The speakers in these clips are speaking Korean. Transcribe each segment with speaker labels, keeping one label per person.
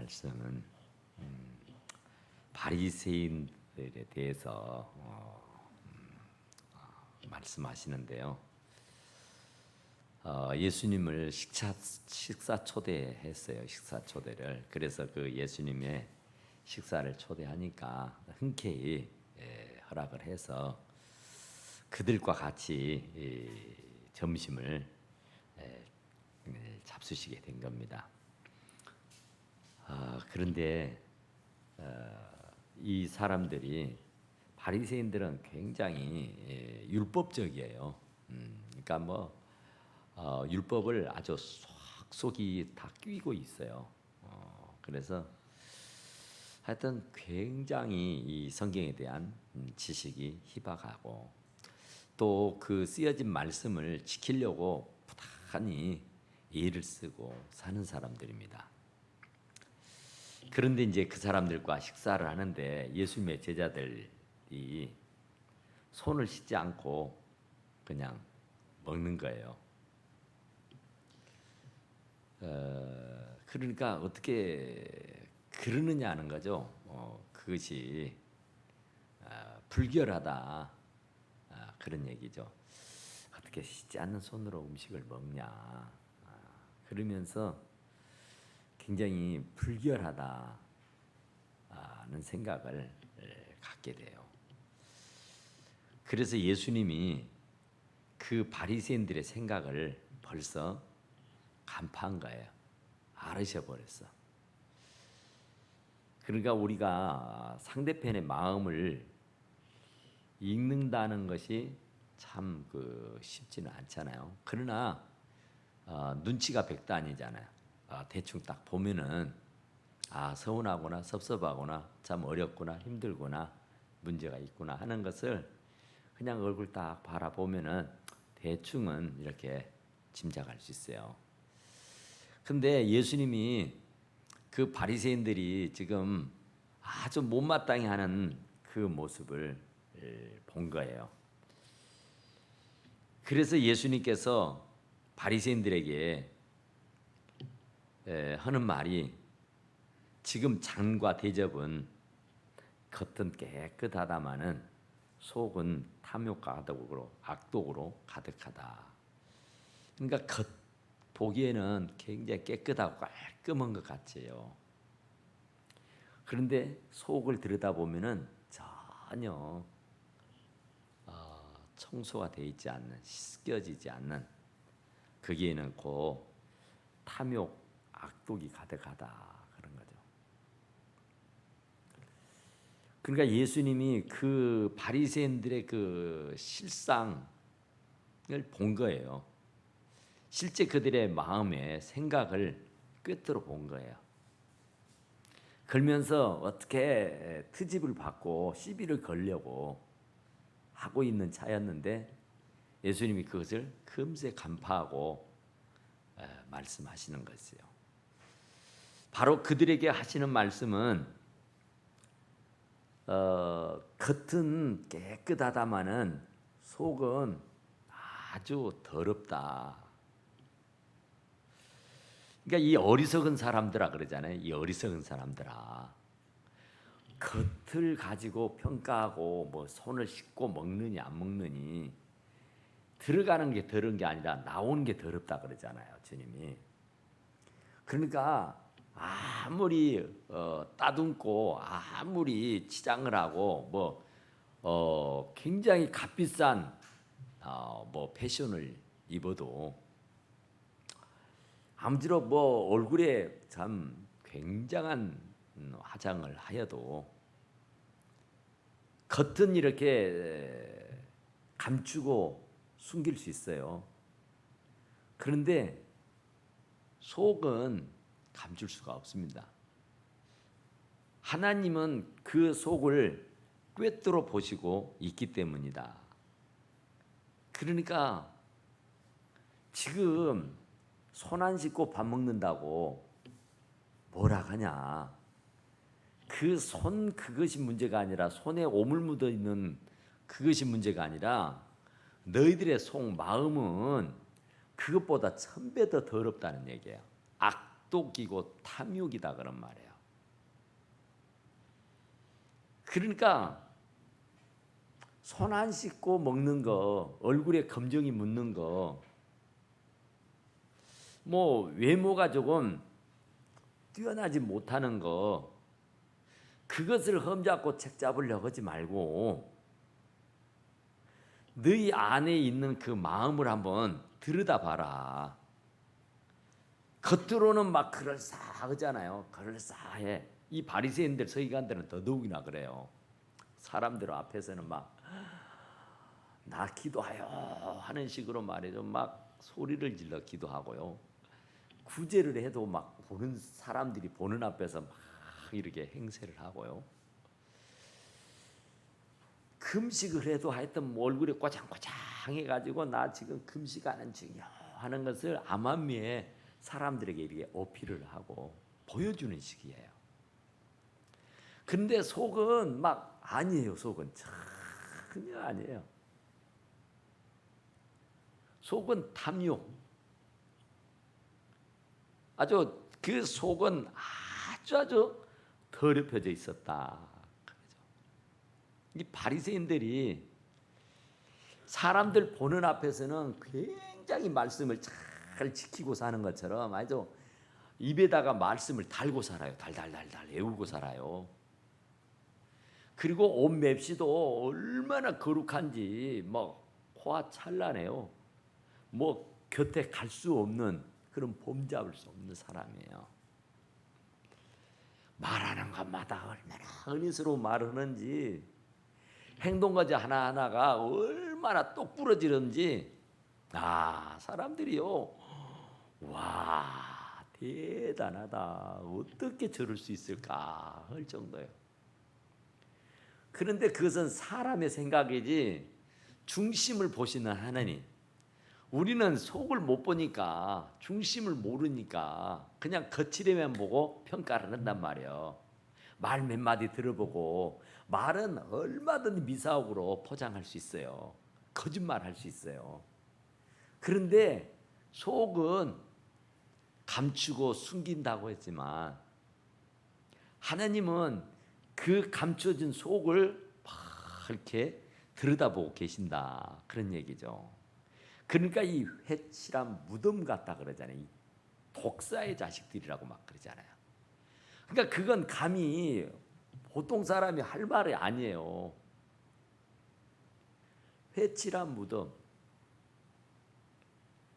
Speaker 1: 말씀은 바리새인들에 대해서 말씀하시는데요. 예수님을 식사 초대했어요. 식사 초대를. 그래서 그 예수님의 식사를 초대하니까 흔쾌히 허락을 해서 그들과 같이 점심을 잡수시게 된 겁니다. 그런데 이 사람들이 바리새인들은 굉장히 율법적이에요. 그러니까 율법을 아주 속속이 다 끼고 있어요. 그래서 하여튼 굉장히 이 성경에 대한 지식이 희박하고 또 그 쓰여진 말씀을 지키려고 부단히 애를 쓰고 사는 사람들입니다. 그런데 이제 그 사람들과 식사를 하는데 예수님의 제자들이 손을 씻지 않고 그냥 먹는 거예요. 그러니까 어떻게 그러느냐 하는 거죠. 그것이 불결하다 그런 얘기죠. 어떻게 씻지 않는 손으로 음식을 먹냐 그러면서 굉장히 불결하다는 생각을 갖게 돼요. 그래서 예수님이 그 바리새인들의 생각을 벌써 간파한 거예요. 알으셔 버렸어. 그러니까 우리가 상대편의 마음을 읽는다는 것이 참 쉽지는 않잖아요. 그러나 눈치가 백도 아니잖아요. 대충 딱 보면은 서운하구나, 섭섭하구나, 참 어렵구나, 힘들구나, 문제가 있구나 하는 것을 그냥 얼굴 딱 바라보면은 대충은 이렇게 짐작할 수 있어요. 근데 예수님이 그 바리새인들이 지금 아주 못마땅해 하는 그 모습을 본 거예요. 그래서 예수님께서 바리새인들에게 하는 말이 지금 잔과 대접은 겉은 깨끗하다마는 속은 탐욕과 악독으로 가득하다. 그러니까 겉 보기에는 굉장히 깨끗하고 깔끔한 것 같지요. 그런데 속을 들여다보면은 전혀 청소가 되어 있지 않는, 씻겨지지 않는 거기에는 곧 탐욕, 악독이 가득하다 그런 거죠. 그러니까 예수님이 그 바리새인들의 그 실상을 본 거예요. 실제 그들의 마음의 생각을 꿰뚫어 본 거예요. 그러면서 어떻게 트집을 받고 시비를 걸려고 하고 있는 차였는데 예수님이 그것을 금세 간파하고 말씀하시는 것이요. 바로 그들에게 하시는 말씀은 겉은 깨끗하다마는 속은 아주 더럽다. 그러니까 이 어리석은 사람들아 그러잖아요. 이 어리석은 사람들아. 겉을 가지고 평가하고 손을 씻고 먹느니 안 먹느니 들어가는 게 더러운 게 아니라 나오는 게 더럽다 그러잖아요. 주님이. 그러니까 아무리 따듬고 아무리 치장을 하고 굉장히 값비싼 패션을 입어도 아무쪼록 얼굴에 참 굉장한 화장을 하여도 겉은 이렇게 감추고 숨길 수 있어요. 그런데 속은 감출 수가 없습니다. 하나님은 그 속을 꿰뚫어 보시고 있기 때문이다. 그러니까 지금 손 안 씻고 밥 먹는다고 뭐라 하냐. 그 손 그것이 문제가 아니라 손에 오물 묻어 있는 그것이 문제가 아니라 너희들의 속 마음은 그것보다 1000배 더 더럽다는 얘기예요. 악독이고 탐욕이다 그런 말이에요. 그러니까 손 안 씻고 먹는 거, 얼굴에 검정이 묻는 거, 뭐 외모가 조금 뛰어나지 못하는 거, 그것을 험잡고 책 잡으려고 하지 말고 너희 안에 있는 그 마음을 한번 들여다봐라. 겉으로는 막 그럴싸하잖아요. 그럴싸해. 이 바리새인들, 서기관들은 더더욱이나 그래요. 사람들 앞에서는 막 나 기도하여 하는 식으로 말이죠. 막 소리를 질러 기도하고요. 구제를 해도 막 보는 사람들이 보는 앞에서 막 이렇게 행세를 하고요. 금식을 해도 하여튼 뭐 얼굴에 꼬장꼬장해가지고 나 지금 금식하는 중이야 하는 것을 암암리에 사람들에게 이렇게 어필을 하고 보여주는 식이에요. 근데 속은 막 아니에요. 속은 전혀 아니에요. 속은 탐욕. 아주 그 속은 아주 더럽혀져 있었다. 이 바리새인들이 사람들 보는 앞에서는 굉장히 말씀을 잘 지키고 사는 것처럼 아주 입에다가 말씀을 달고 살아요. 달달달달 외우고 살아요. 그리고 옷 맵시도 얼마나 거룩한지 뭐 코가 찬란해요. 뭐 곁에 갈 수 없는 그런 폼잡을 수 없는 사람이에요. 말하는 것마다 얼마나 은혜스러운 말을 하는지, 행동까지 하나하나가 얼마나 똑부러지는지, 사람들이요, 와, 대단하다, 어떻게 저럴 수 있을까 할 정도예요. 그런데 그것은 사람의 생각이지 중심을 보시는 하나님, 우리는 속을 못 보니까, 중심을 모르니까 그냥 거칠에만 보고 평가를 한단 말이에요. 말 몇 마디 들어보고, 말은 얼마든 미사옥으로 포장할 수 있어요. 거짓말할 수 있어요. 그런데 속은 감추고 숨긴다고 했지만 하나님은 그 감춰진 속을 이렇게 들여다보고 계신다, 그런 얘기죠. 그러니까 이 회칠한 무덤 같다 그러잖아요. 독사의 자식들이라고 막 그러잖아요. 그러니까 그건 감히 보통 사람이 할 말이 아니에요. 회칠한 무덤.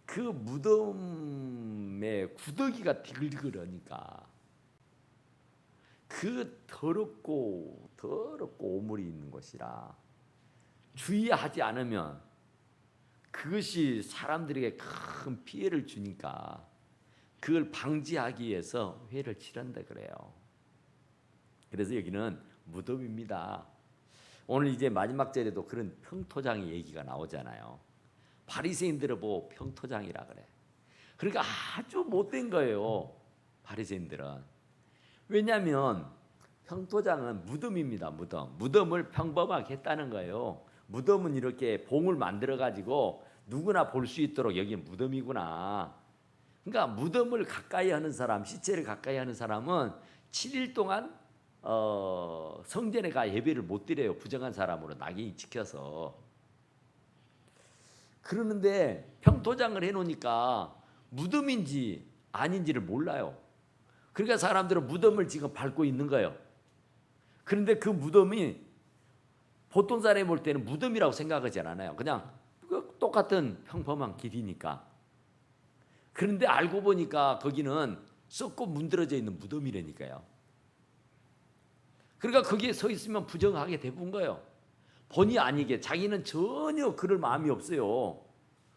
Speaker 1: 그 무덤에 구더기가 디글디글하니까 그 더럽고 오물이 있는 것이라 주의하지 않으면 그것이 사람들에게 큰 피해를 주니까 그걸 방지하기 위해서 회를 치른다 그래요. 그래서 여기는 무덤입니다. 오늘 이제 마지막 절에도 그런 평토장의 얘기가 나오잖아요. 바리새인들을 보고 평토장이라 그래. 그러니까 아주 못된 거예요, 바리새인들은. 왜냐하면 평토장은 무덤입니다. 무덤을 평범하게 했다는 거예요. 무덤은 이렇게 봉을 만들어 가지고 누구나 볼 수 있도록 여기 무덤이구나. 그러니까 무덤을 가까이 하는 사람, 시체를 가까이 하는 사람은 7일 동안 성전에 가 예배를 못 드려요. 부정한 사람으로 낙인이 찍혀서. 그러는데 평토장을 해놓으니까 무덤인지 아닌지를 몰라요. 그러니까 사람들은 무덤을 지금 밟고 있는 거예요. 그런데 그 무덤이 보통 사람이 볼 때는 무덤이라고 생각하지 않아요. 그냥 똑같은 평범한 길이니까. 그런데 알고 보니까 거기는 썩고 문드러져 있는 무덤이라니까요. 그러니까 거기에 서 있으면 부정하게 대부분 거예요. 본의 아니게 자기는 전혀 그럴 마음이 없어요.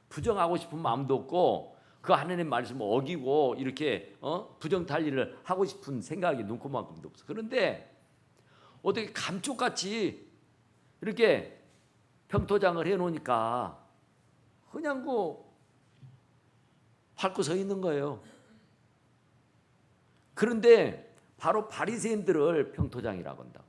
Speaker 1: 부정하고 싶은 마음도 없고 그 하나님의 말씀을 어기고 이렇게 부정탈리를 하고 싶은 생각이 눈코만큼도 없어. 그런데 어떻게 감쪽같이 이렇게 평토장을 해놓으니까 그냥 밟고 서 있는 거예요. 그런데 바로 바리새인들을 평토장이라고 한다고.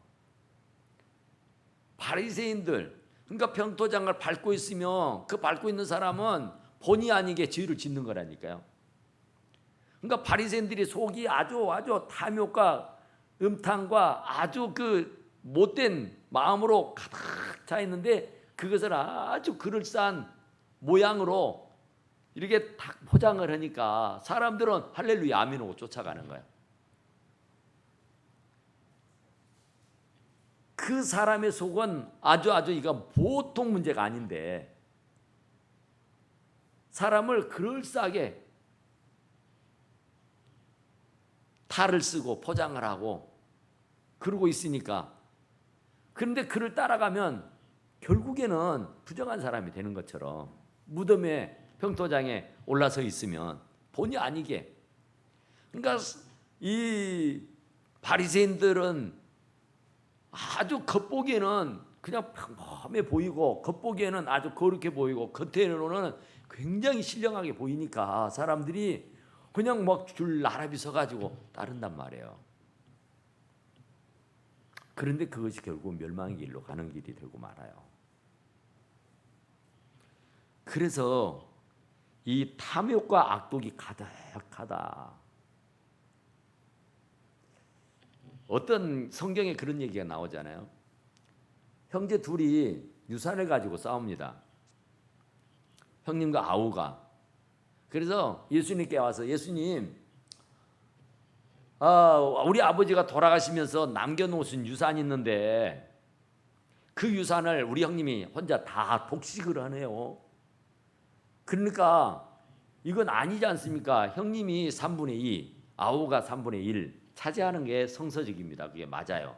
Speaker 1: 바리새인들, 그러니까 평토장을 밟고 있으면 그 밟고 있는 사람은 본의 아니게 죄를 짓는 거라니까요. 그러니까 바리새인들이 속이 아주 탐욕과 음탕과 아주 못된 마음으로 가득 차 있는데 그것을 아주 그럴싸한 모양으로 이렇게 딱 포장을 하니까 사람들은 할렐루야 아멘 하고 쫓아가는 거야. 그 사람의 속은 아주 이거 보통 문제가 아닌데 사람을 그럴싸하게 탈을 쓰고 포장을 하고 그러고 있으니까, 그런데 그를 따라가면 결국에는 부정한 사람이 되는 것처럼 무덤에 평토장에 올라서 있으면 본의 아니게, 그러니까 이 바리새인들은 아주 겉보기에는 그냥 평범해 보이고 겉보기에는 아주 거룩해 보이고 겉으로는 굉장히 신령하게 보이니까 사람들이 그냥 막 줄 나란히 서가지고 따른단 말이에요. 그런데 그것이 결국 멸망의 길로 가는 길이 되고 말아요. 그래서 이 탐욕과 악독이 가득하다. 어떤 성경에 그런 얘기가 나오잖아요. 형제 둘이 유산을 가지고 싸웁니다. 형님과 아우가. 그래서 예수님께 와서 예수님, 우리 아버지가 돌아가시면서 남겨놓으신 유산이 있는데 그 유산을 우리 형님이 혼자 다 독식을 하네요. 그러니까 이건 아니지 않습니까? 형님이 3분의 2, 아우가 3분의 1 차지하는 게 성서적입니다. 그게 맞아요.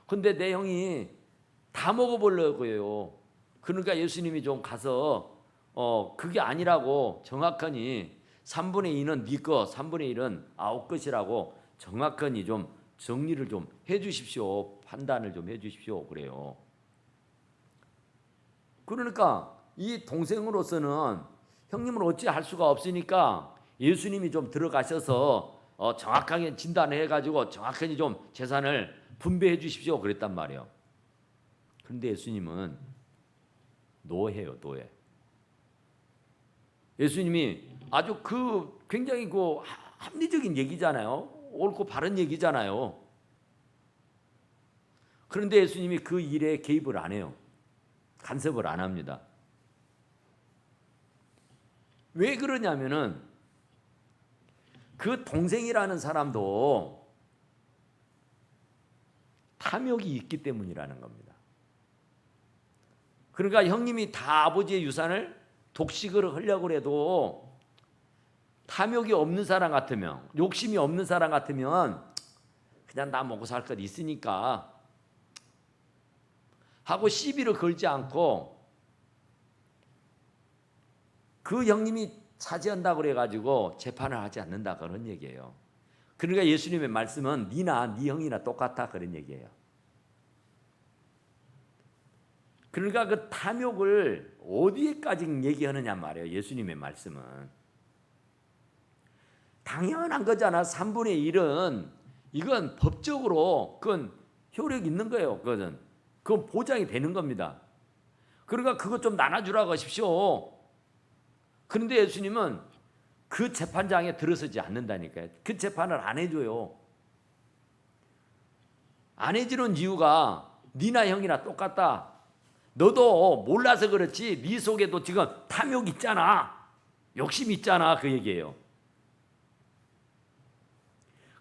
Speaker 1: 근데 내 형이 다 먹어보려고요. 그러니까 예수님이 좀 가서 그게 아니라고 정확하니 3분의 2는 네 거, 3분의 1은 아우 것이라고 정확하니 좀 정리를 좀 해주십시오. 판단을 좀 해주십시오. 그래요. 그러니까 이 동생으로서는 형님을 어찌할 수가 없으니까 예수님이 좀 들어가셔서 정확하게 진단을 해가지고 정확하게 좀 재산을 분배해 주십시오. 그랬단 말이에요. 그런데 예수님은 노해요, 노해. 예수님이 아주 굉장히 합리적인 얘기잖아요. 옳고 바른 얘기잖아요. 그런데 예수님이 그 일에 개입을 안 해요. 간섭을 안 합니다. 왜 그러냐면은 그 동생이라는 사람도 탐욕이 있기 때문이라는 겁니다. 그러니까 형님이 다 아버지의 유산을 독식을 하려고 해도 탐욕이 없는 사람 같으면, 욕심이 없는 사람 같으면 그냥 나 먹고 살 것 있으니까 하고 시비를 걸지 않고 그 형님이 차지한다고 그래가지고 재판을 하지 않는다, 그런 얘기예요. 그러니까 예수님의 말씀은 니나 네 형이나 똑같다, 그런 얘기예요. 그러니까 그 탐욕을 어디에까지 얘기하느냐 말이에요. 예수님의 말씀은 당연한 거잖아. 3분의 1은 이건 법적으로 그건 효력이 있는 거예요. 그건 보장이 되는 겁니다. 그러니까 그것 좀 나눠주라고 하십시오. 그런데 예수님은 그 재판장에 들어서지 않는다니까요. 그 재판을 안 해줘요. 안 해주는 이유가 니나 형이나 똑같다. 너도 몰라서 그렇지 네 속에도 지금 탐욕 있잖아. 욕심 있잖아. 그 얘기예요.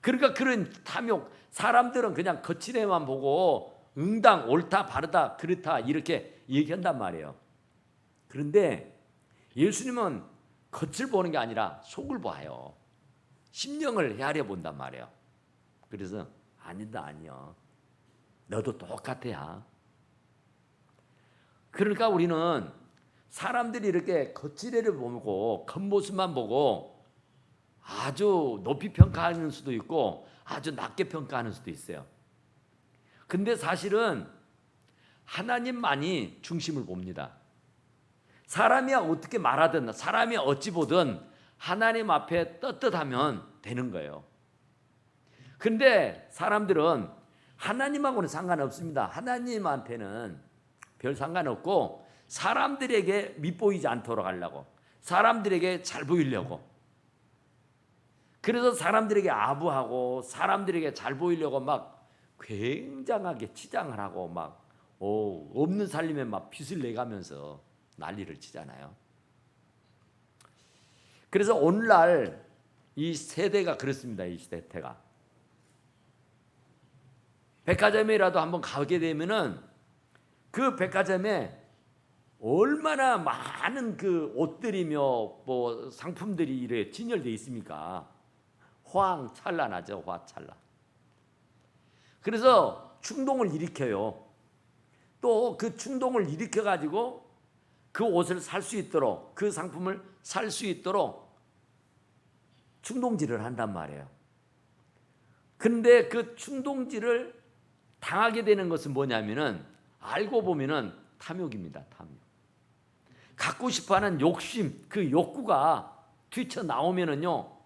Speaker 1: 그러니까 그런 탐욕, 사람들은 그냥 거칠에만 보고 응당, 옳다, 바르다, 그렇다 이렇게 얘기한단 말이에요. 그런데 예수님은 겉을 보는 게 아니라 속을 봐요. 심령을 헤아려 본단 말이에요. 그래서 아니다, 아니요. 너도 똑같아야. 그러니까 우리는 사람들이 이렇게 겉지레를 보고 겉모습만 보고 아주 높이 평가하는 수도 있고 아주 낮게 평가하는 수도 있어요. 근데 사실은 하나님만이 중심을 봅니다. 사람이 어떻게 말하든 사람이 어찌 보든 하나님 앞에 떳떳하면 되는 거예요. 근데 사람들은 하나님하고는 상관없습니다. 하나님한테는 별 상관없고 사람들에게 밉보이지 않도록 하려고, 사람들에게 잘 보이려고, 그래서 사람들에게 아부하고 사람들에게 잘 보이려고 막 굉장하게 치장을 하고 막 없는 살림에 막 빚을 내가면서 난리를 치잖아요. 그래서 오늘날 이 세대가 그렇습니다. 이 세대가 백화점이라도 한번 가게 되면은 그 백화점에 얼마나 많은 그 옷들이며 뭐 상품들이 이래 진열되어 있습니까? 화창찬란하죠, 화창찬란. 그래서 충동을 일으켜요. 또 그 충동을 일으켜 가지고 그 옷을 살 수 있도록, 그 상품을 살 수 있도록 충동질을 한단 말이에요. 그런데 그 충동질을 당하게 되는 것은 뭐냐면은 알고 보면은 탐욕입니다. 탐욕. 갖고 싶어하는 욕심, 그 욕구가 뛰쳐나오면은요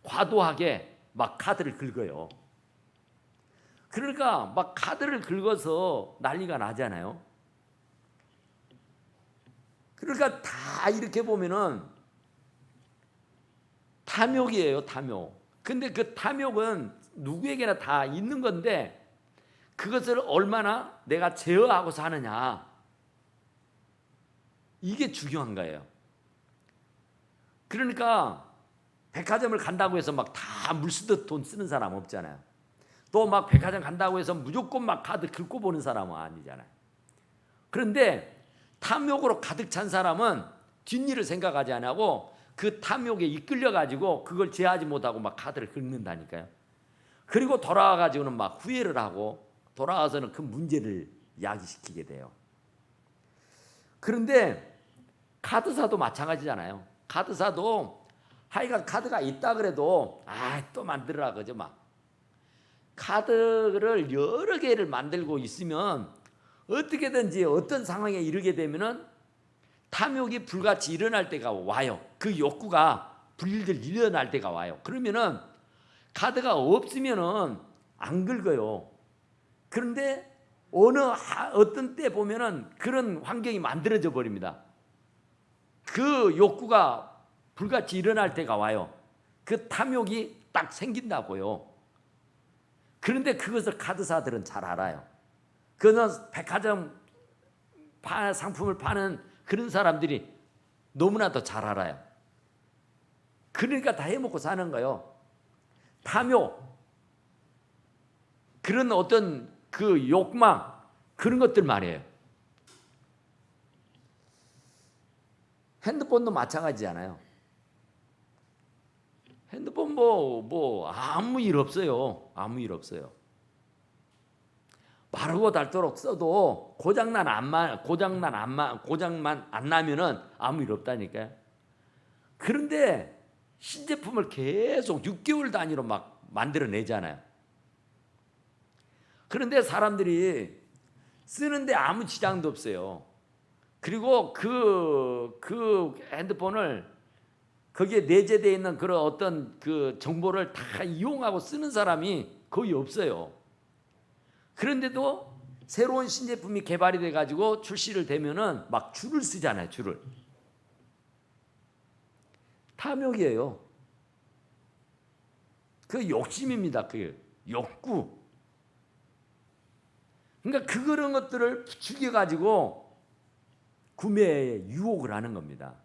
Speaker 1: 과도하게 막 카드를 긁어요. 그러니까 막 카드를 긁어서 난리가 나잖아요. 그러니까 다 이렇게 보면은 탐욕이에요, 탐욕. 근데 그 탐욕은 누구에게나 다 있는 건데 그것을 얼마나 내가 제어하고 사느냐, 이게 중요한 거예요. 그러니까 백화점을 간다고 해서 막 다 물쓰듯 돈 쓰는 사람 없잖아요. 또 막 백화점 간다고 해서 무조건 막 카드 긁고 보는 사람은 아니잖아요. 그런데 탐욕으로 가득 찬 사람은 뒷일을 생각하지 안 하고 그 탐욕에 이끌려 가지고 그걸 제어하지 못하고 막 카드를 긁는다니까요. 그리고 돌아와 가지고는 막 후회를 하고 돌아와서는 그 문제를 야기시키게 돼요. 그런데 카드사도 마찬가지잖아요. 카드사도 하여간 카드가 있다 그래도 또 만들어라 그죠 막. 카드를 여러 개를 만들고 있으면 어떻게든지 어떤 상황에 이르게 되면은 탐욕이 불같이 일어날 때가 와요. 그 욕구가 불일들 일어날 때가 와요. 그러면은 카드가 없으면은 안 긁어요. 그런데 어떤 때 보면은 그런 환경이 만들어져 버립니다. 그 욕구가 불같이 일어날 때가 와요. 그 탐욕이 딱 생긴다고요. 그런데 그것을 카드사들은 잘 알아요. 그는 백화점 상품을 파는 그런 사람들이 너무나도 잘 알아요. 그러니까 다 해먹고 사는 거예요. 탐욕, 그런 어떤 그 욕망, 그런 것들 말이에요. 핸드폰도 마찬가지잖아요. 핸드폰 뭐 아무 일 없어요. 아무 일 없어요. 마르고 닳도록 써도 고장만 안 나면은 아무 일 없다니까요. 그런데 신제품을 계속 6개월 단위로 막 만들어내잖아요. 그런데 사람들이 쓰는데 아무 지장도 없어요. 그리고 그 핸드폰을 거기에 내재되어 있는 그런 어떤 그 정보를 다 이용하고 쓰는 사람이 거의 없어요. 그런데도 새로운 신제품이 개발이 돼 가지고 출시를 되면은 막 줄을 쓰잖아요, 줄을. 탐욕이에요. 그 욕심입니다. 그 욕구. 그러니까 그런 것들을 부추겨 가지고 구매에 유혹을 하는 겁니다.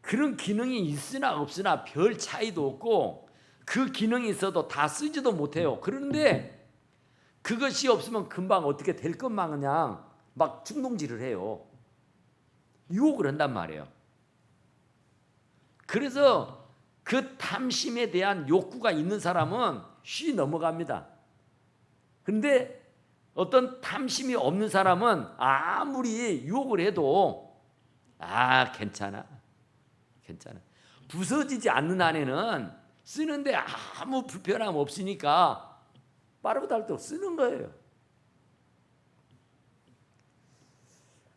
Speaker 1: 그런 기능이 있으나 없으나 별 차이도 없고 그 기능이 있어도 다 쓰지도 못해요. 그런데 그것이 없으면 금방 어떻게 될 것 마냥 막 충동질을 해요. 유혹을 한단 말이에요. 그래서 그 탐심에 대한 욕구가 있는 사람은 쉬 넘어갑니다. 그런데 어떤 탐심이 없는 사람은 아무리 유혹을 해도 괜찮아. 부서지지 않는 한에는 쓰는데 아무 불편함 없으니까 빠르고 닳도록 쓰는 거예요.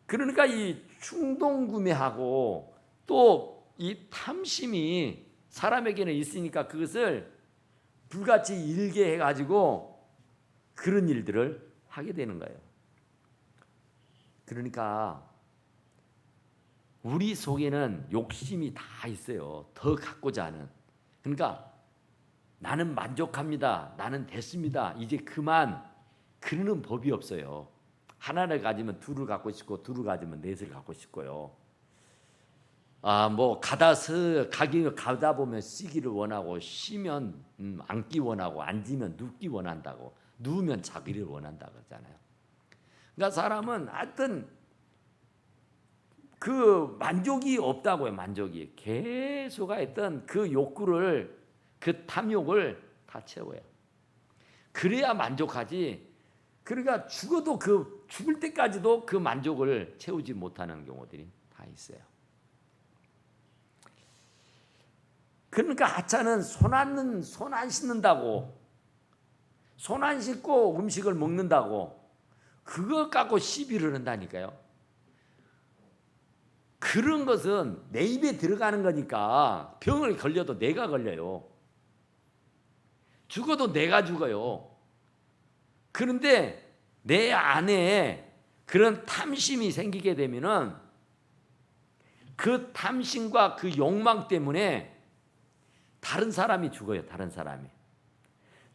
Speaker 1: 그러니까 이 충동 구매하고 또 이 탐심이 사람에게는 있으니까 그것을 불같이 일게 해가지고 그런 일들을 하게 되는 거예요. 그러니까 우리 속에는 욕심이 다 있어요. 더 갖고자 하는. 그러니까 나는 만족합니다. 나는 됐습니다. 이제 그만. 그러는 법이 없어요. 하나를 가지면 둘을 갖고 싶고 둘을 가지면 넷을 갖고 싶고요. 뭐 가다 보면 쉬기를 원하고 쉬면 앉기 원하고 앉으면 눕기 원한다고 누우면 자기를 원한다 그러잖아요. 그러니까 사람은 하여튼 그 만족이 없다고요. 만족이 계속 하여튼 그 욕구를 그 탐욕을 다 채워요. 그래야 만족하지. 그러니까 죽어도 죽을 때까지도 그 만족을 채우지 못하는 경우들이 다 있어요. 그러니까 하찮은 손 안 씻는다고 손 안 씻고 음식을 먹는다고 그거 갖고 시비를 한다니까요. 그런 것은 내 입에 들어가는 거니까 병을 걸려도 내가 걸려요. 죽어도 내가 죽어요. 그런데 내 안에 그런 탐심이 생기게 되면은 그 탐심과 그 욕망 때문에 다른 사람이 죽어요.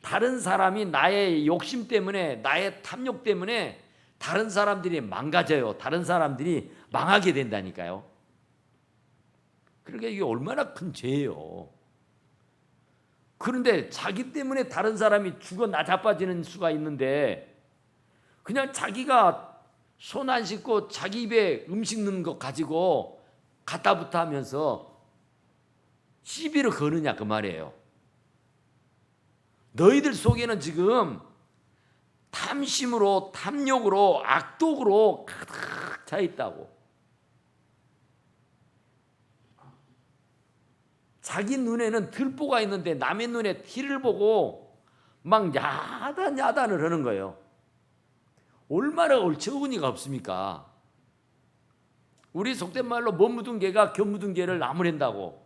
Speaker 1: 다른 사람이 나의 욕심 때문에 나의 탐욕 때문에 다른 사람들이 망가져요. 다른 사람들이 망하게 된다니까요. 그러니까 이게 얼마나 큰 죄예요. 그런데 자기 때문에 다른 사람이 죽어 나자빠지는 수가 있는데 그냥 자기가 손 안 씻고 자기 입에 음식 넣는 거 가지고 갖다부터 하면서 시비를 거느냐 그 말이에요. 너희들 속에는 지금 탐심으로 탐욕으로 악독으로 가득 차 있다고. 자기 눈에는 들보가 있는데 남의 눈에 티를 보고 막 야단을 하는 거예요. 얼마나 얼처구니가 없습니까? 우리 속된 말로 못 묻은 개가 겨 묻은 개를 나무랜다고.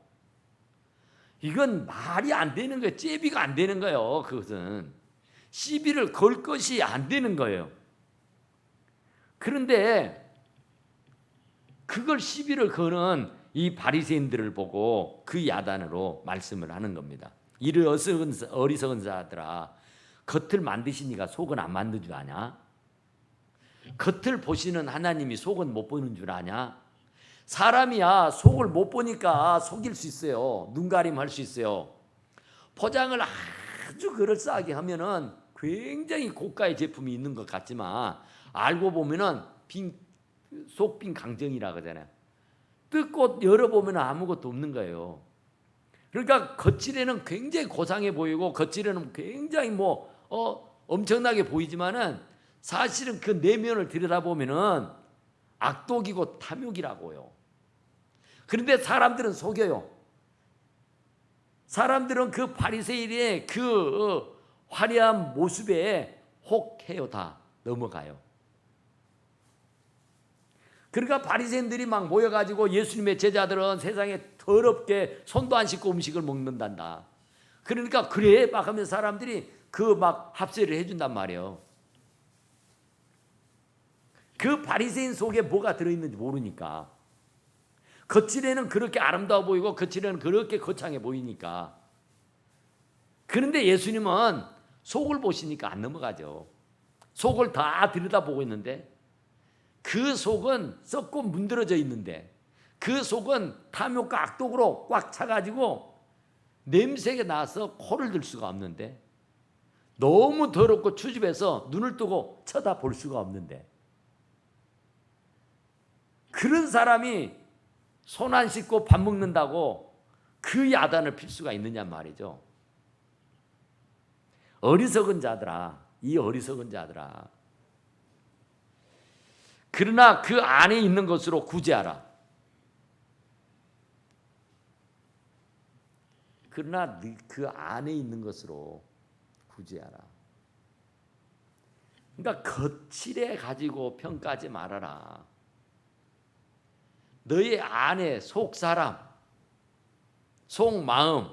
Speaker 1: 이건 말이 안 되는 거예요. 제비가 안 되는 거예요. 그것은 시비를 걸 것이 안 되는 거예요. 그런데 그걸 시비를 거는 이 바리새인들을 보고 그 야단으로 말씀을 하는 겁니다. 이를 어리석은 자들아, 겉을 만드시니까 속은 안 만든 줄 아냐? 겉을 보시는 하나님이 속은 못 보는 줄 아냐? 사람이야 속을 못 보니까 속일 수 있어요. 눈가림 할 수 있어요. 포장을 아주 그럴싸하게 하면은 굉장히 고가의 제품이 있는 것 같지만 알고 보면은 속빈 강정이라 그러잖아요. 뜯고 열어보면 아무것도 없는 거예요. 그러니까 겉질에는 굉장히 고상해 보이고 겉질에는 굉장히 엄청나게 보이지만은 사실은 그 내면을 들여다보면은 악독이고 탐욕이라고요. 그런데 사람들은 속여요. 사람들은 그 바리새인의 그 화려한 모습에 혹해요. 다 넘어가요. 그러니까 바리새인들이 막 모여가지고 예수님의 제자들은 세상에 더럽게 손도 안 씻고 음식을 먹는단다. 그러니까 그래 막 하면 사람들이 그 막 합세를 해준단 말이에요. 그 바리새인 속에 뭐가 들어있는지 모르니까. 겉질에는 그렇게 아름다워 보이고 겉질에는 그렇게 거창해 보이니까. 그런데 예수님은 속을 보시니까 안 넘어가죠. 속을 다 들여다보고 있는데 그 속은 썩고 문드러져 있는데 그 속은 탐욕과 악독으로 꽉 차가지고 냄새가 나서 코를 들 수가 없는데 너무 더럽고 추집해서 눈을 뜨고 쳐다볼 수가 없는데 그런 사람이 손 안 씻고 밥 먹는다고 그 야단을 필 수가 있느냐 말이죠. 어리석은 자들아, 이 어리석은 자들아. 그러나 그 안에 있는 것으로 구제하라. 그러나 그 안에 있는 것으로 구제하라. 그러니까 겉칠해 가지고 평가하지 말아라. 너의 안에 속사람, 속마음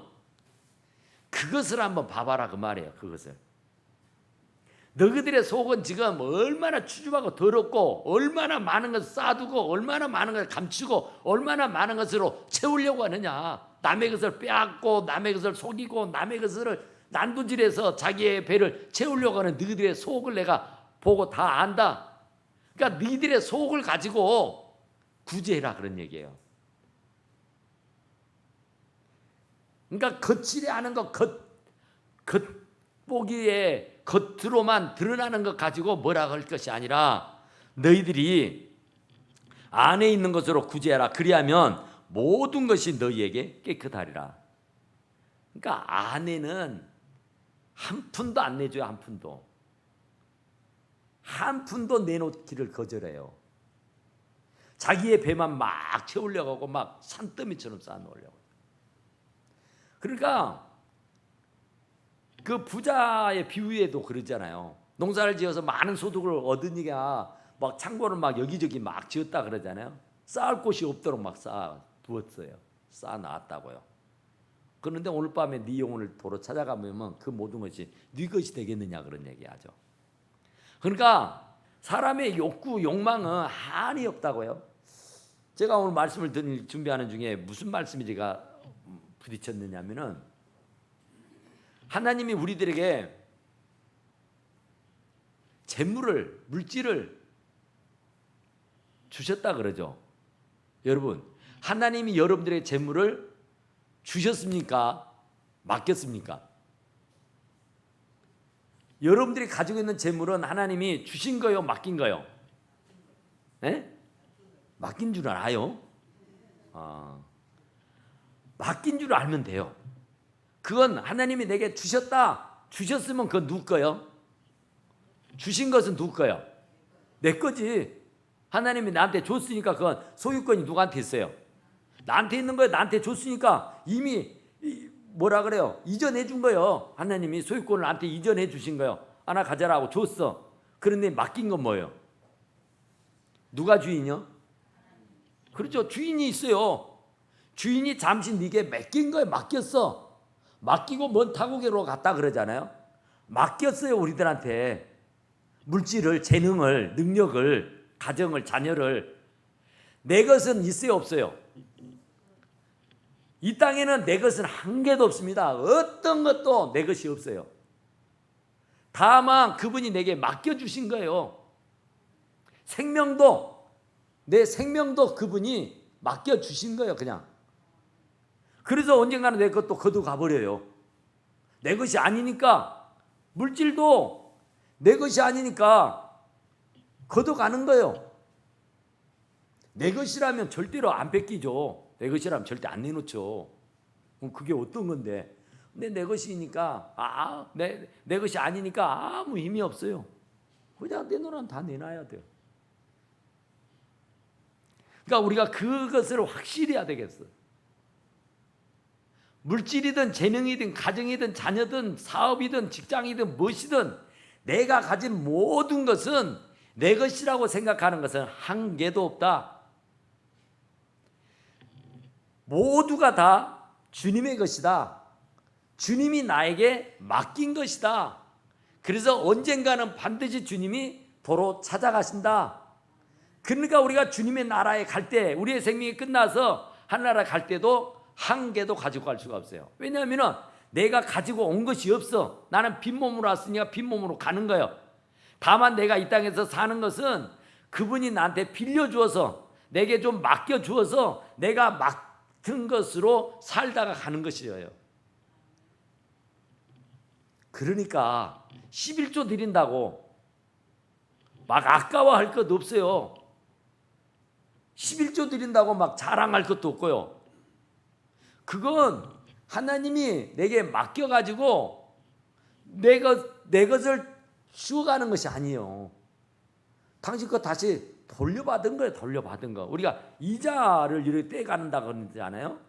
Speaker 1: 그것을 한번 봐봐라 그 말이에요. 그것을. 너희들의 속은 지금 얼마나 추잡하고 더럽고 얼마나 많은 것을 쌓아두고 얼마나 많은 것을 감추고 얼마나 많은 것으로 채우려고 하느냐. 남의 것을 빼앗고 남의 것을 속이고 남의 것을 난도질해서 자기의 배를 채우려고 하는 너희들의 속을 내가 보고 다 안다. 그러니까 너희들의 속을 가지고 구제해라 그런 얘기예요. 그러니까 거칠게 하는 것, 겉보기에 겉으로만 드러나는 것 가지고 뭐라 할 것이 아니라 너희들이 안에 있는 것으로 구제하라. 그리하면 모든 것이 너희에게 깨끗하리라. 그러니까 아내는 한 푼도 안 내줘요. 한 푼도. 한 푼도 내놓기를 거절해요. 자기의 배만 막 채우려고 하고 막 산더미처럼 쌓아놓으려고. 그러니까 그 부자의 비유에도 그러잖아요. 농사를 지어서 많은 소득을 얻으니까 막 창고를 막 여기저기 막 지었다 그러잖아요. 쌓을 곳이 없도록 막 쌓아 두었어요. 쌓아 놨다고요. 그런데 오늘 밤에 네 영혼을 도로 찾아가면 그 모든 것이 네 것이 되겠느냐 그런 얘기하죠. 그러니까 사람의 욕구, 욕망은 한이 없다고요. 제가 오늘 말씀을 드릴 준비하는 중에 무슨 말씀이 제가 부딪혔느냐면은 하나님이 우리들에게 재물을, 물질을 주셨다 그러죠. 여러분, 하나님이 여러분들의 재물을 주셨습니까? 맡겼습니까? 여러분들이 가지고 있는 재물은 하나님이 주신 거요, 맡긴 거요? 네? 맡긴 줄 알아요? 맡긴 줄 알면 돼요. 그건 하나님이 내게 주셨다. 주셨으면 그건 누구 거요? 주신 것은 누구 거요? 내 거지. 하나님이 나한테 줬으니까 그건 소유권이 누구한테 있어요? 나한테 있는 거예요. 나한테 줬으니까 이미 뭐라 그래요? 이전해 준 거예요. 하나님이 소유권을 나한테 이전해 주신 거예요. 하나 가져라고 줬어. 그런데 맡긴 건 뭐예요? 누가 주인이요? 그렇죠. 주인이 있어요. 주인이 잠시 네게 맡긴 거예요. 맡겼어. 맡기고 먼 타국으로 갔다 그러잖아요. 맡겼어요. 우리들한테. 물질을, 재능을, 능력을, 가정을, 자녀를. 내 것은 있어요, 없어요? 이 땅에는 내 것은 한 개도 없습니다. 어떤 것도 내 것이 없어요. 다만 그분이 내게 맡겨주신 거예요. 생명도, 내 생명도 그분이 맡겨주신 거예요, 그냥. 그래서 언젠가는 내 것도 거두가 버려요. 내 것이 아니니까, 물질도 내 것이 아니니까 거둬가는 거예요. 내 것이라면 절대로 안 뺏기죠. 내 것이라면 절대 안 내놓죠. 그럼 그게 어떤 건데? 근데 내 것이니까 내 것이 아니니까 아무 힘이 없어요. 그냥 내놓으면 다 내놔야 돼요. 그러니까 우리가 그것을 확실히 해야 되겠어. 물질이든 재능이든 가정이든 자녀든 사업이든 직장이든 무엇이든 내가 가진 모든 것은 내 것이라고 생각하는 것은 한 개도 없다. 모두가 다 주님의 것이다. 주님이 나에게 맡긴 것이다. 그래서 언젠가는 반드시 주님이 도로 찾아가신다. 그러니까 우리가 주님의 나라에 갈 때, 우리의 생명이 끝나서 하늘나라 갈 때도 한 개도 가지고 갈 수가 없어요. 왜냐하면 내가 가지고 온 것이 없어. 나는 빈몸으로 왔으니까 빈몸으로 가는 거예요. 다만 내가 이 땅에서 사는 것은 그분이 나한테 빌려주어서, 내게 좀 맡겨주어서 내가 맡은 것으로 살다가 가는 것이에요. 그러니까 11조 드린다고 막 아까워할 것도 없어요. 11조 드린다고 막 자랑할 것도 없고요. 그건 하나님이 내게 맡겨가지고 내 것을 쉬어가는 것이 아니에요. 당신 거 다시 돌려받은 거예요. 돌려받은 거. 우리가 이자를 이렇게 떼가는다고 그러잖아요.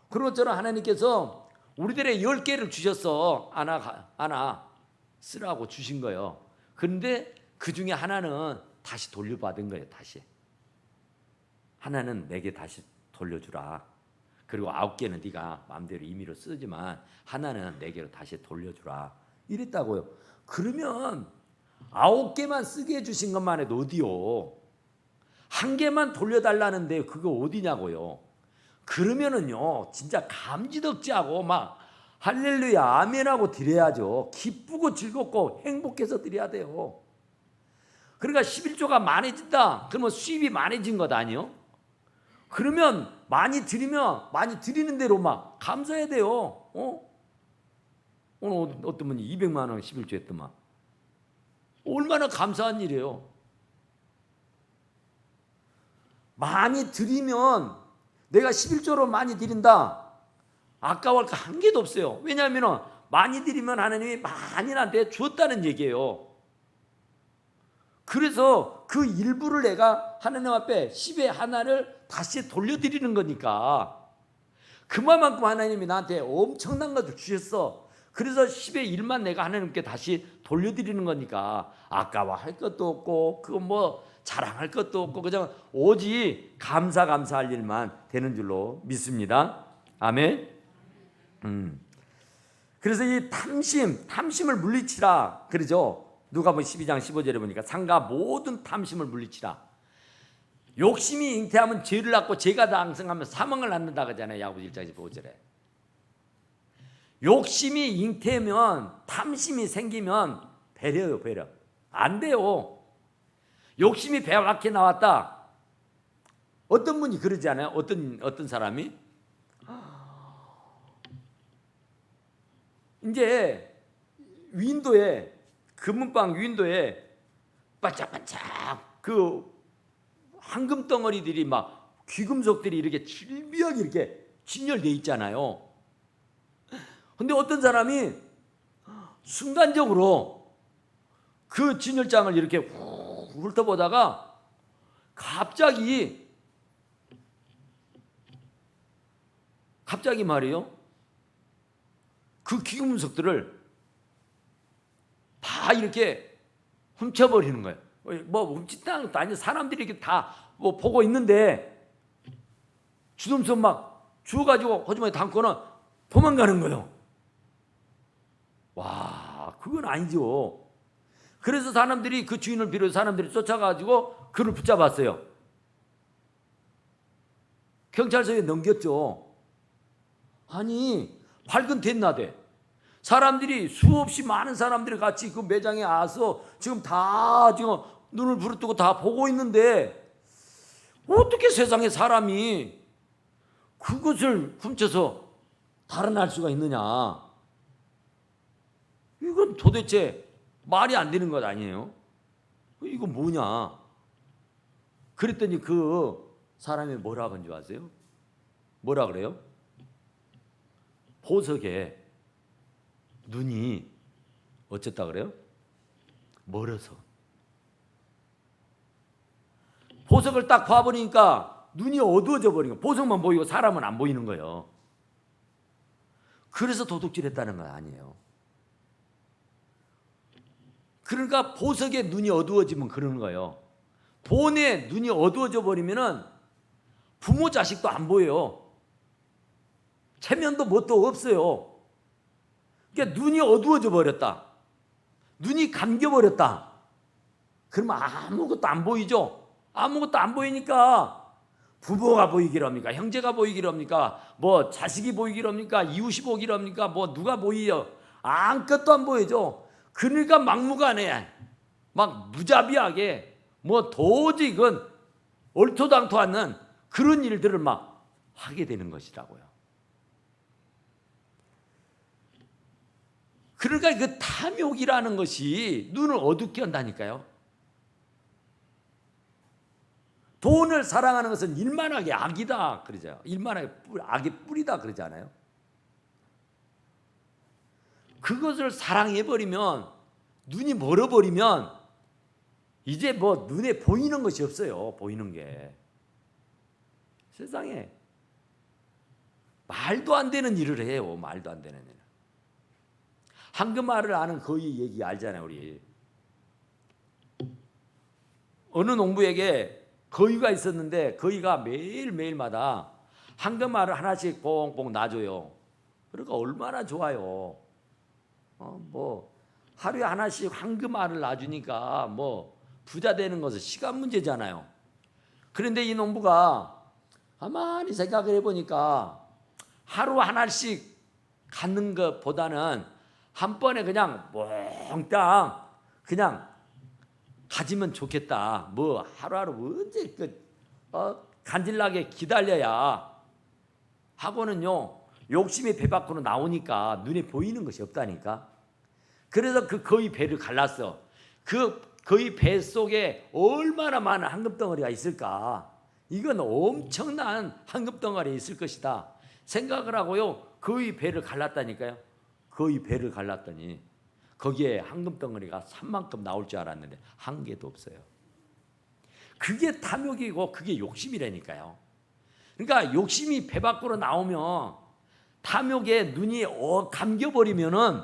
Speaker 1: 그런 것처럼 하나님께서 우리들의 10개를 주셨어. 하나 쓰라고 주신 거예요. 그런데 그 중에 하나는 다시 돌려받은 거예요. 다시. 하나는 내게 다시 돌려주라. 그리고 9개는 네가 마음대로 임의로 쓰지만 하나는 내게로 다시 돌려주라. 이랬다고요. 그러면 9개만 쓰게 해주신 것만 해도 어디요? 1개만 돌려달라는데 그거 어디냐고요. 그러면은요 진짜 감지덕지하고 막 할렐루야 아멘하고 드려야죠. 기쁘고 즐겁고 행복해서 드려야 돼요. 그러니까 11조가 많아진다 그러면 수입이 많아진 것 아니요? 그러면 많이 드리면 많이 드리는 대로 막 감사해야 돼요. 오늘 어떤 분이 200만 원 11조 했더만 얼마나 감사한 일이에요. 많이 드리면 내가 11조로 많이 드린다 아까워할 거 한 개도 없어요. 왜냐하면 많이 드리면 하나님이 많이 나한테 줬다는 얘기예요. 그래서 그 일부를 내가 하나님 앞에 10의 하나를 다시 돌려드리는 거니까 그만큼 하나님이 나한테 엄청난 것을 주셨어. 그래서 10의 1만 내가 하나님께 다시 돌려드리는 거니까 아까워할 것도 없고 그거 뭐 자랑할 것도 없고 그냥 오직 감사할 일만 되는 줄로 믿습니다. 아멘. 그래서 이 탐심을 물리치라 그러죠. 누가복음 12장 15절에 보니까 상가 모든 탐심을 물리치라. 욕심이 잉태하면 죄를 낳고 죄가 장성하면 사망을 낳는다 그러잖아요. 야고보서 1장 15절에. 욕심이 잉태면 탐심이 생기면 배려요. 배려. 안 돼요. 욕심이 배 밖에 나왔다. 어떤 분이 그러지 않아요? 어떤 사람이 이제 윈도에 금은방 윈도에 반짝반짝 그 황금 덩어리들이 막 귀금속들이 이렇게 질비하게 이렇게 진열돼 있잖아요. 근데 어떤 사람이 순간적으로 그 진열장을 이렇게 훑어보다가 갑자기 말이에요. 그 귀금속들을 다 이렇게 훔쳐버리는 거예요. 뭐 훔친다는 것도 아니고 사람들이 이렇게 다 뭐 보고 있는데 주섬섬 막 주워가지고 호주머니에 담고는 도망가는 거예요. 와, 그건 아니죠. 그래서 사람들이 그 주인을 비롯해 사람들이 쫓아가지고 그를 붙잡았어요. 경찰서에 넘겼죠. 아니 밝은 대낮에 사람들이 수없이 많은 사람들이 같이 그 매장에 와서 지금 다 지금 눈을 부릅뜨고 다 보고 있는데 어떻게 세상에 사람이 그것을 훔쳐서 달아날 수가 있느냐? 이건 도대체 말이 안 되는 것 아니에요? 이거 뭐냐? 그랬더니 그 사람이 뭐라 그런 줄 아세요? 뭐라 그래요? 보석에 눈이 어쨌다 그래요? 멀어서. 보석을 딱 봐버리니까 눈이 어두워져 버린 거예요. 보석만 보이고 사람은 안 보이는 거예요. 그래서 도둑질했다는 건 아니에요. 그러니까 보석에 눈이 어두워지면 그러는 거예요. 돈에 눈이 어두워져 버리면은 부모 자식도 안 보여요. 체면도 뭣도 없어요. 그러니까 눈이 어두워져 버렸다. 눈이 감겨 버렸다. 그러면 아무것도 안 보이죠. 아무것도 안 보이니까 부모가 보이기를 합니까? 형제가 보이기를 합니까? 뭐 자식이 보이기를 합니까? 이웃이 보이기를 합니까? 뭐 누가 보이요? 아무것도 안 보이죠. 그러니까 막무가내 막 무자비하게 뭐 도저히 그건 얼토당토 않는 그런 일들을 막 하게 되는 것이라고요. 그러니까 그 탐욕이라는 것이 눈을 어둡게 한다니까요. 돈을 사랑하는 것은 일만하게 악이다 그러죠. 일만하게 악의 뿌리다 그러잖아요. 그것을 사랑해버리면 눈이 멀어버리면 이제 뭐 눈에 보이는 것이 없어요. 보이는 게. 세상에 말도 안 되는 일을 해요. 말도 안 되는 일. 한국말을 아는 거의 얘기 알잖아요. 우리 어느 농부에게 거위가 있었는데 거위가 매일매일마다 한금알을 하나씩 뽕뽕 놔줘요. 그러니까 얼마나 좋아요. 뭐 하루에 하나씩 황금알을 놔주니까 뭐 부자 되는 것은 시간 문제잖아요. 그런데 이 농부가 가만히 생각을 해보니까 하루 하나씩 갖는 것보다는 한 번에 그냥 몽땅 그냥 가지면 좋겠다. 뭐 하루하루 언제 간질나게 기다려야 하고는요, 욕심이 배 밖으로 나오니까 눈에 보이는 것이 없다니까. 그래서 그 거의 배를 갈랐어. 그 거의 배 속에 얼마나 많은 황금덩어리가 있을까. 이건 엄청난 황금덩어리 있을 것이다 생각을 하고요, 거의 배를 갈랐다니까요. 거의 배를 갈랐더니 거기에 황금덩어리가 산만큼 나올 줄 알았는데 한 개도 없어요. 그게 탐욕이고 그게 욕심이라니까요. 그러니까 욕심이 배 밖으로 나오면, 탐욕에 눈이 감겨버리면은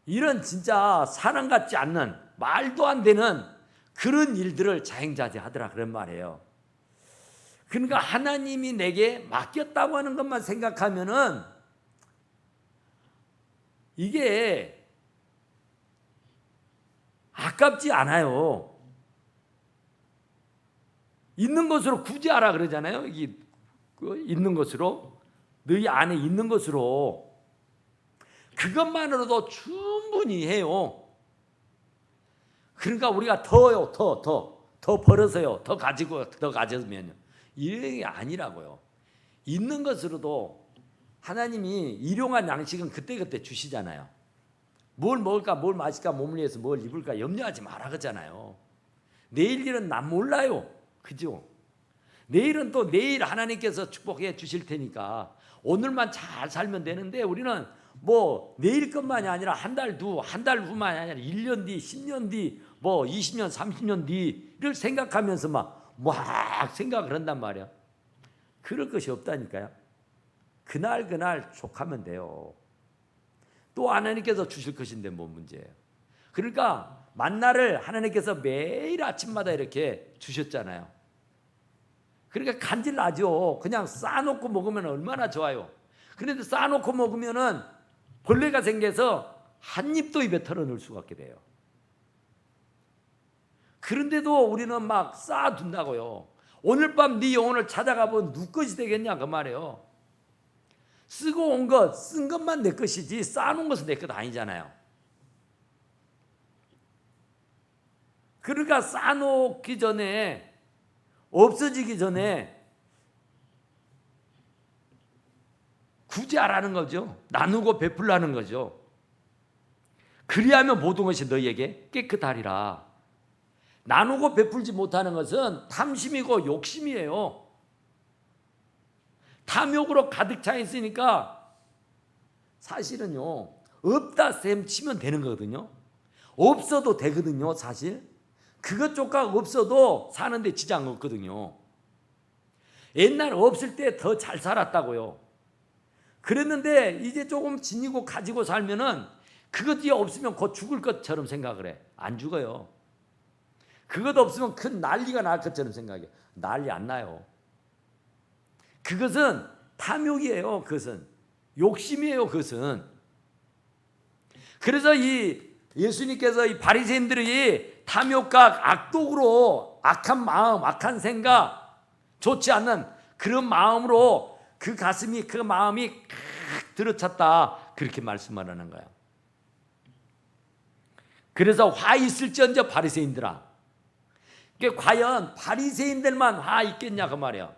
Speaker 1: 이런 진짜 사람 같지 않는, 말도 안 되는 그런 일들을 자행자제하더라 그런 말이에요. 그러니까 하나님이 내게 맡겼다고 하는 것만 생각하면은 이게 아깝지 않아요. 있는 것으로 구제하라 그러잖아요. 이게 있는 것으로, 너희 안에 있는 것으로, 그것만으로도 충분히 해요. 그러니까 우리가 더 벌어서요, 더 가지고 더 가져면요, 이런 게 아니라고요. 있는 것으로도 하나님이 일용할 양식은 그때그때 주시잖아요. 뭘 먹을까, 뭘 마실까, 몸을 위해서 뭘 입을까 염려하지 마라 그러잖아요. 내일 일은 난 몰라요. 그죠? 내일은 또 내일 하나님께서 축복해 주실 테니까 오늘만 잘 살면 되는데, 우리는 뭐 내일 것만이 아니라 한 달 후만이 아니라 1년 뒤, 10년 뒤, 뭐 20년, 30년 뒤를 생각하면서 막 생각을 한단 말이야. 그럴 것이 없다니까요. 그날 족하면 돼요. 또 하나님께서 주실 것인데 뭐 문제예요. 그러니까 만나를 하나님께서 매일 아침마다 이렇게 주셨잖아요. 그러니까 간질나죠. 그냥 싸놓고 먹으면 얼마나 좋아요. 그런데 싸놓고 먹으면은 벌레가 생겨서 한 입도 입에 털어넣을 수가 없게 돼요. 그런데도 우리는 막 쌓아둔다고요. 오늘 밤 네 영혼을 찾아가 본 누 것이 되겠냐 그 말이에요. 쓰고 온 것, 쓴 것만 내 것이지 쌓아놓은 것은 내 것 아니잖아요. 그러니까 쌓아놓기 전에, 없어지기 전에 구제하라는 거죠. 나누고 베풀라는 거죠. 그리하면 모든 것이 너희에게 깨끗하리라. 나누고 베풀지 못하는 것은 탐심이고 욕심이에요. 탐욕으로 가득 차 있으니까 사실은요, 없다 셈 치면 되는 거거든요. 없어도 되거든요, 사실. 그것 조각 없어도 사는데 지장 없거든요. 옛날 없을 때 더 잘 살았다고요. 그랬는데 이제 조금 지니고 가지고 살면은 그것이 없으면 곧 죽을 것처럼 생각을 해. 안 죽어요. 그것 없으면 큰 난리가 날 것처럼 생각해. 난리 안 나요. 그것은 탐욕이에요. 그것은 욕심이에요. 그것은. 그래서 이 예수님께서 이 바리새인들이 탐욕과 악독으로, 악한 마음, 악한 생각, 좋지 않는 그런 마음으로 그 가슴이, 그 마음이 들어찼다, 그렇게 말씀하라는 거예요. 그래서 화 있을지언정 바리새인들아. 과연 바리새인들만 화 있겠냐 그 말이야.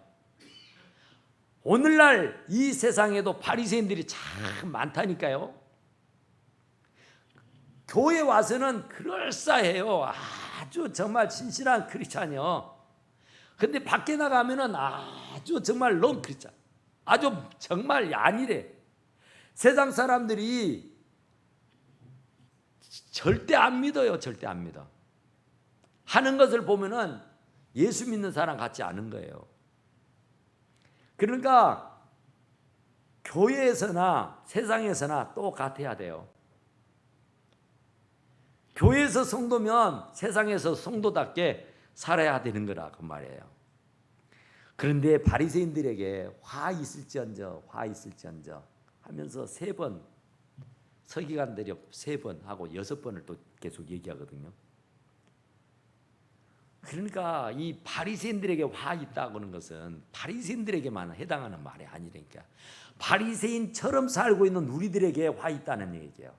Speaker 1: 오늘날 이 세상에도 바리새인들이 참 많다니까요. 교회 와서는 그럴싸해요. 아주 정말 진실한 크리스찬이요. 근데 밖에 나가면은 아주 정말 넌 크리스찬, 아주 정말 아니래. 세상 사람들이 절대 안 믿어요. 절대 안 믿어. 하는 것을 보면은 예수 믿는 사람 같지 않은 거예요. 그러니까 교회에서나 세상에서나 똑같아야 돼요. 교회에서 성도면 세상에서 성도답게 살아야 되는 거라 그 말이에요. 그런데 바리새인들에게 화 있을지언정 하면서 3번, 서기관들이 3번 하고 6번을 또 계속 얘기하거든요. 그러니까 이 바리새인들에게 화 있다고 하는 것은 바리새인들에게만 해당하는 말이 아니라니까. 바리새인처럼 살고 있는 우리들에게 화 있다는 얘기죠.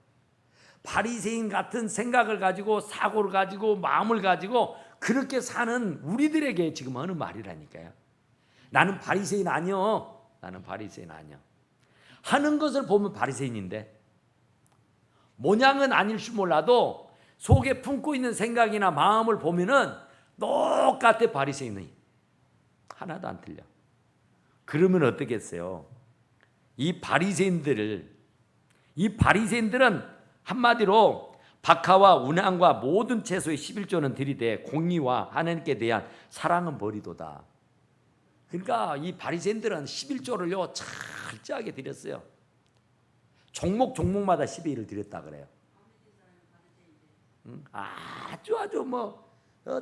Speaker 1: 바리새인 같은 생각을 가지고 사고를 가지고 마음을 가지고 그렇게 사는 우리들에게 지금 하는 말이라니까요. 나는 바리새인 아니요. 나는 바리새인 아니요. 하는 것을 보면 바리새인인데 모양은 아닐지 몰라도 속에 품고 있는 생각이나 마음을 보면은 똑같아. 바리새인이 하나도 안 틀려. 그러면 어떻겠어요? 이 바리새인들은 한마디로 박하와 운항과 모든 채소의 11조는 들이되 공의와 하나님께 대한 사랑은 버리도다. 그러니까 이 바리새인들은 11조를요 철저하게 드렸어요. 종목마다 12일을 드렸다 그래요. 아주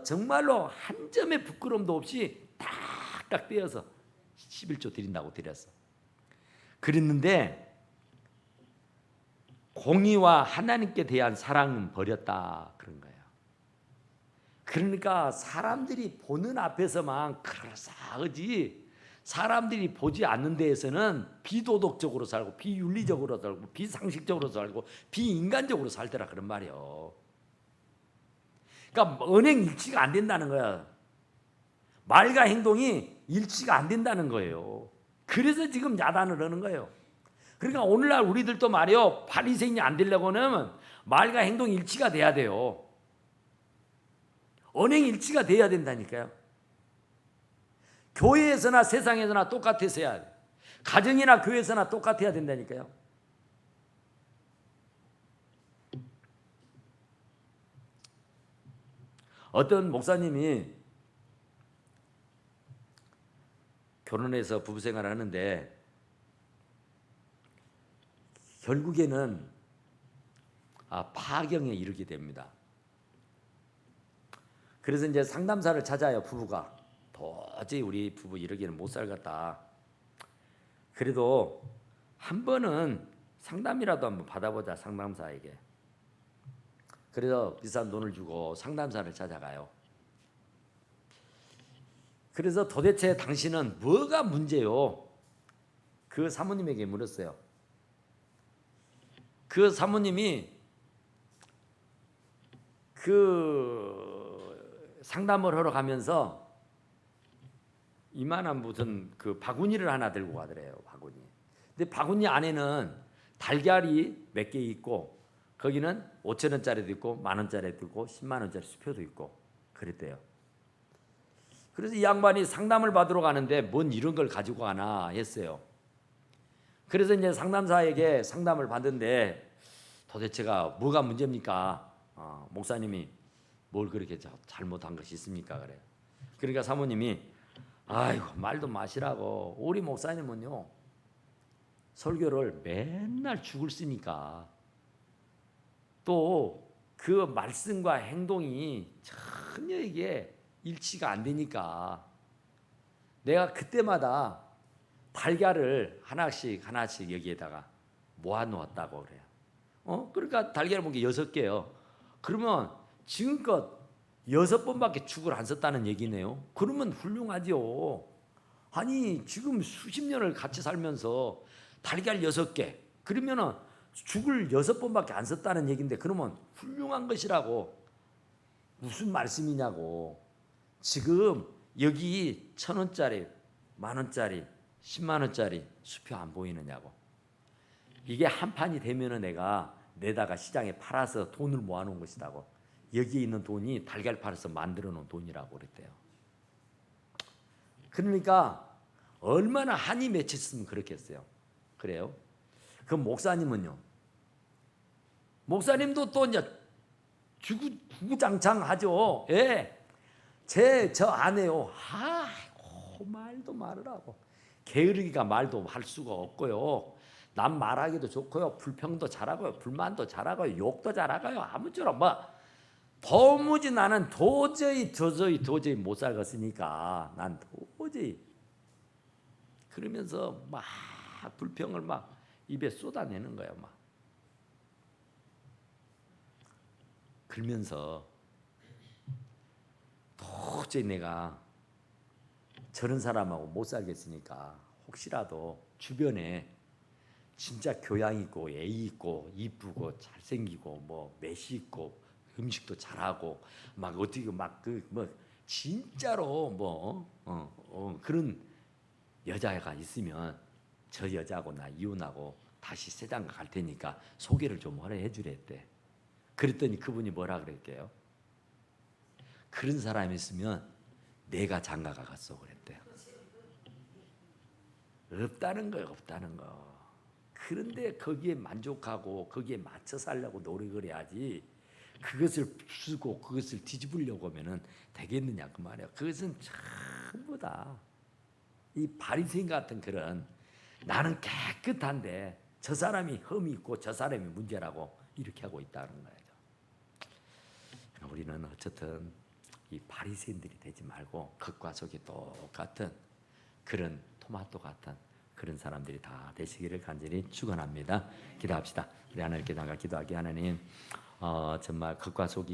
Speaker 1: 정말로 한 점의 부끄럼도 없이 딱딱 떼어서 11조 드린다고 드렸어. 그랬는데 공의와 하나님께 대한 사랑은 버렸다 그런 거예요. 그러니까 사람들이 보는 앞에서만 그럴싸하지 사람들이 보지 않는 데에서는 비도덕적으로 살고 비윤리적으로 살고 비상식적으로 살고 비인간적으로 살더라 그런 말이에요. 그러니까 언행 일치가 안 된다는 거야. 말과 행동이 일치가 안 된다는 거예요. 그래서 지금 야단을 하는 거예요. 그러니까 오늘날 우리들도 말이요 바리새인이 안 되려고는 말과 행동 일치가 돼야 돼요. 언행 일치가 돼야 된다니까요. 교회에서나 세상에서나 똑같아서야 돼. 가정이나 교회에서나 똑같아야 된다니까요. 어떤 목사님이 결혼해서 부부생활을 하는데 결국에는 파경에 이르게 됩니다. 그래서 이제 상담사를 찾아요. 부부가 도저히 우리 부부 이러기는 못 살겠다. 그래도 한 번은 상담이라도 한번 받아보자 상담사에게. 그래서 비싼 돈을 주고 상담사를 찾아가요. 그래서 도대체 당신은 뭐가 문제요? 그 사모님에게 물었어요. 그 사모님이 그 상담을 하러 가면서 이만한 무슨 그 바구니를 하나 들고 가더래요. 바구니. 근데 바구니 안에는 달걀이 몇 개 있고 거기는 5,000원짜리도 있고 10,000원짜리도 있고 100,000원짜리 수표도 있고 그랬대요. 그래서 이 양반이 상담을 받으러 가는데 뭔 이런 걸 가지고 가나 했어요. 그래서 이제 상담사에게 상담을 받는데 도대체가 뭐가 문제입니까? 목사님이 뭘 그렇게 잘못한 것이 있습니까? 그래요. 그러니까 사모님이 아이고 말도 마시라고 우리 목사님은요 설교를 맨날 죽을 쓰니까 또 그 말씀과 행동이 전혀 이게 일치가 안 되니까 내가 그때마다 달걀을 하나씩 여기에다가 모아 놓았다고 그래요. 그러니까 달걀을 먹은 게 6개요. 그러면 지금껏 6번밖에 죽을 안 썼다는 얘기네요. 그러면 훌륭하죠. 아니 지금 수십 년을 같이 살면서 달걀 6개 그러면은 죽을 6번밖에 안 썼다는 얘기인데 그러면 훌륭한 것이라고. 무슨 말씀이냐고. 지금 여기 1,000원짜리 10,000원짜리 100,000원짜리 수표 안 보이느냐고. 이게 한 판이 되면은 내가 내다가 시장에 팔아서 돈을 모아놓은 것이라고. 여기에 있는 돈이 달걀 팔아서 만들어 놓은 돈이라고 그랬대요. 그러니까 얼마나 한이 맺혔으면 그렇겠어요. 그래요. 그 목사님은요. 목사님도 또 이제 주구장창하죠. 예. 저 아내요. 말도 말으라고. 게으르기가 말도 할 수가 없고요. 남 말하기도 좋고요. 불평도 잘하고요. 불만도 잘하고요. 욕도 잘하고요. 아무쪼록 도무지 나는 도저히 못 살겠으니까 난 도저히 그러면서 막 불평을 막 입에 쏟아내는 거야. 그러면서 도저히 내가 저런 사람하고 못 살겠으니까 혹시라도 주변에 진짜 교양 있고 예의 있고 이쁘고 잘생기고 뭐 매시 있고 음식도 잘하고 막 어떻게 막 그 뭐 진짜로 뭐 그런 여자가 있으면 저 여자하고 나 이혼하고 다시 세상가 갈 테니까 소개를 좀 허락해 주랬대. 그랬더니 그분이 뭐라 그랬게요? 그런 사람이 있으면 내가 장가 가겠어 그랬대요. 없다는 거예요, 없다는 거. 그런데 거기에 만족하고 거기에 맞춰 살려고 노력을 해야지. 그것을 부수고 그것을 뒤집으려고 하면은 되겠느냐 그 말이에요. 그것은 전부 다 이 바리새인 같은 그런 나는 깨끗한데 저 사람이 흠이 있고 저 사람이 문제라고 이렇게 하고 있다는 거죠. 우리는 어쨌든 이 바리새인들이 되지 말고 겉과 속이 똑같은 그런 토마토 같은 그런 사람들이 다 되시기를 간절히 축원합니다. 기도합시다. 우리 하나님께 나가 기도하기 하나님 정말 겉과 속이